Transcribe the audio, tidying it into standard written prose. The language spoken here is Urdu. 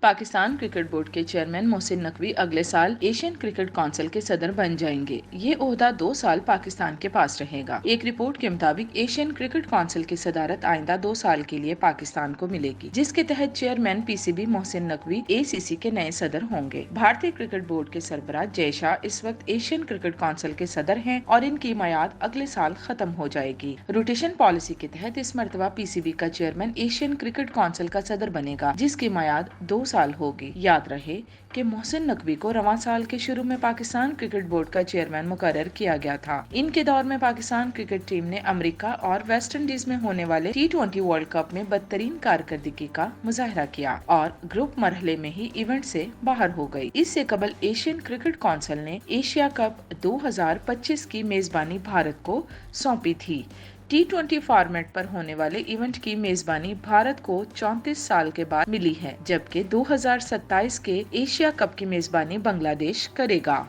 پاکستان کرکٹ بورڈ کے چیئرمین محسن نقوی اگلے سال ایشین کرکٹ کونسل کے صدر بن جائیں گے۔ یہ عہدہ 2 سال پاکستان کے پاس رہے گا۔ ایک رپورٹ کے مطابق ایشین کرکٹ کونسل کی صدارت آئندہ 2 سال کے لیے پاکستان کو ملے گی، جس کے تحت chairman P C B Mohsin Naqvi ACC کے نئے صدر ہوں گے۔ بھارتی کرکٹ بورڈ کے سربراہ جے شاہ اس وقت ایشین کرکٹ کونسل کے صدر ہیں اور ان کی میعاد اگلے سال ختم ہو جائے گی۔ روٹیشن پالیسی کے تحت اس مرتبہ PCB کا چیئرمین ایشین کرکٹ کونسل کا صدر بنے گا، جس کی میعاد 2 سال ہوگی۔ یاد رہے کہ محسن نقوی کو رواں سال کے شروع میں پاکستان کرکٹ بورڈ کا چیئرمین مقرر کیا گیا تھا۔ ان کے دور میں پاکستان کرکٹ ٹیم نے امریکہ اور ویسٹ انڈیز میں ہونے والے T20 ورلڈ کپ میں بدترین کارکردگی کا مظاہرہ کیا اور گروپ مرحلے میں ہی ایونٹ سے باہر ہو گئی۔ اس سے قبل ایشین کرکٹ کونسل نے ایشیا کپ 2025 کی میزبانی بھارت کو سونپی تھی۔ T20 فارمیٹ پر ہونے والے ایونٹ کی میزبانی بھارت کو 34 سال کے بعد ملی ہے، جبکہ 2027 کے ایشیا کپ کی میزبانی بنگلہ دیش کرے گا۔